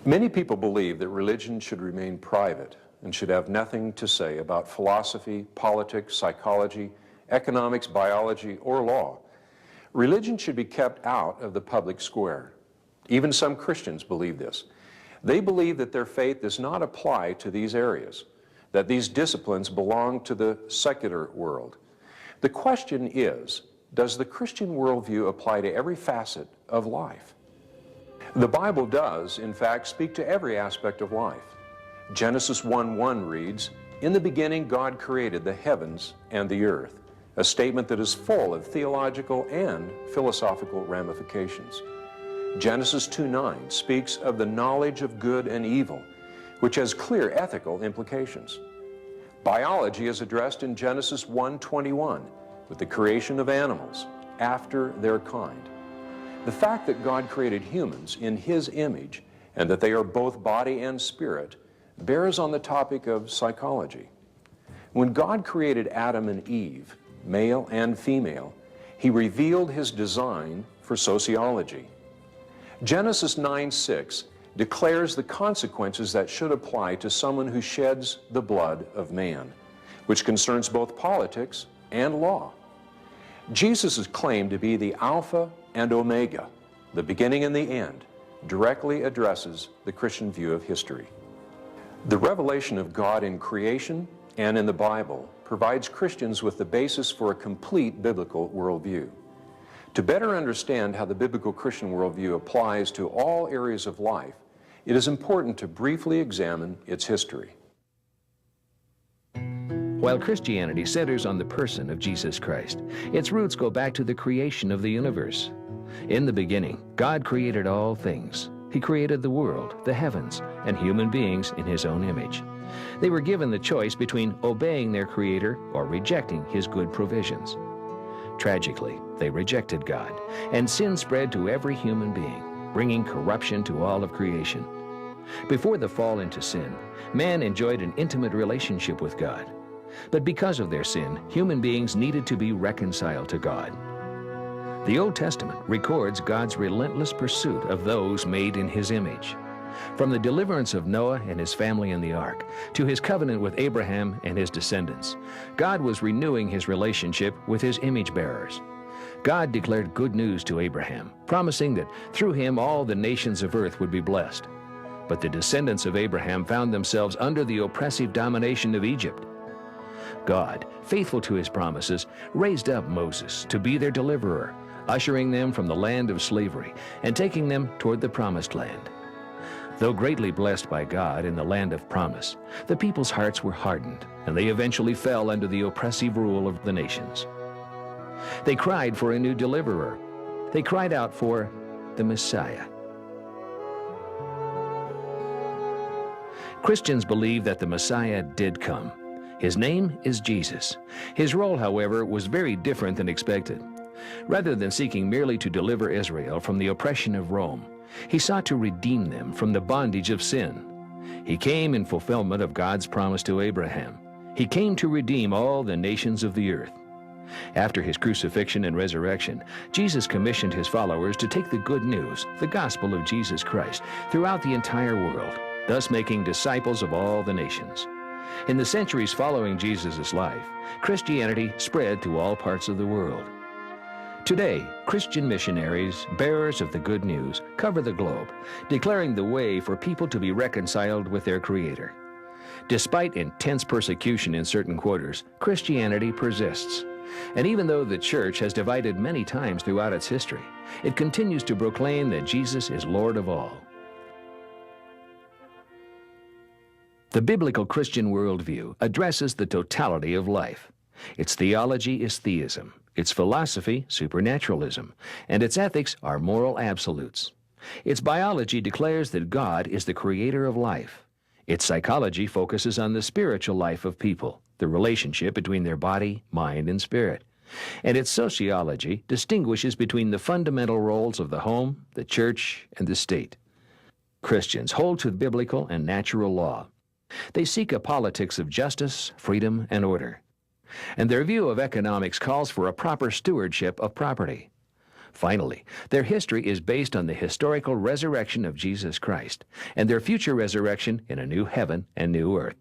Many people believe that religion should remain private and should have nothing to say about philosophy, politics, psychology, economics, biology, or law. Religion should be kept out of the public square. Even some Christians believe this. They believe that their faith does not apply to these areas, that these disciplines belong to the secular world. The question is, does the Christian worldview apply to every facet of life? The Bible does, in fact, speak to every aspect of life. Genesis 1:1 reads, "In the beginning God created the heavens and the earth," a statement that is full of theological and philosophical ramifications. Genesis 2:9 speaks of the knowledge of good and evil, which has clear ethical implications. Biology is addressed in Genesis 1:21 with the creation of animals after their kind. The fact that God created humans in His image and that they are both body and spirit bears on the topic of psychology. When God created Adam and Eve, male and female, He revealed His design for sociology. Genesis 9:6 declares the consequences that should apply to someone who sheds the blood of man, which concerns both politics and law. Jesus is claimed to be the Alpha and Omega, the beginning and the end, directly addresses the Christian view of history. The revelation of God in creation and in the Bible provides Christians with the basis for a complete biblical worldview. To better understand how the biblical Christian worldview applies to all areas of life, it is important to briefly examine its history. While Christianity centers on the person of Jesus Christ, its roots go back to the creation of the universe. In the beginning, God created all things. He created the world, the heavens, and human beings in His own image. They were given the choice between obeying their Creator or rejecting His good provisions. Tragically, they rejected God, and sin spread to every human being, bringing corruption to all of creation. Before the fall into sin, man enjoyed an intimate relationship with God. But because of their sin, human beings needed to be reconciled to God. The Old Testament records God's relentless pursuit of those made in His image. From the deliverance of Noah and his family in the ark to His covenant with Abraham and his descendants, God was renewing His relationship with His image bearers. God declared good news to Abraham, promising that through him all the nations of earth would be blessed. But the descendants of Abraham found themselves under the oppressive domination of Egypt. God, faithful to His promises, raised up Moses to be their deliverer, ushering them from the land of slavery and taking them toward the promised land. Though greatly blessed by God in the land of promise, the people's hearts were hardened, and they eventually fell under the oppressive rule of the nations. They cried for a new deliverer. They cried out for the Messiah. Christians believe that the Messiah did come. His name is Jesus. His role, however, was very different than expected. Rather than seeking merely to deliver Israel from the oppression of Rome, He sought to redeem them from the bondage of sin. He came in fulfillment of God's promise to Abraham. He came to redeem all the nations of the earth. After His crucifixion and resurrection, Jesus commissioned His followers to take the good news, the gospel of Jesus Christ, throughout the entire world, thus making disciples of all the nations. In the centuries following Jesus' life, Christianity spread to all parts of the world. Today, Christian missionaries, bearers of the good news, cover the globe, declaring the way for people to be reconciled with their Creator. Despite intense persecution in certain quarters, Christianity persists. And even though the church has divided many times throughout its history, it continues to proclaim that Jesus is Lord of all. The biblical Christian worldview addresses the totality of life. Its theology is theism, its philosophy supernaturalism, and its ethics are moral absolutes. Its biology declares that God is the creator of life. Its psychology focuses on the spiritual life of people, the relationship between their body, mind, and spirit. And its sociology distinguishes between the fundamental roles of the home, the church, and the state. Christians hold to biblical and natural law. They seek a politics of justice, freedom, and order. And their view of economics calls for a proper stewardship of property. Finally, their history is based on the historical resurrection of Jesus Christ and their future resurrection in a new heaven and new earth.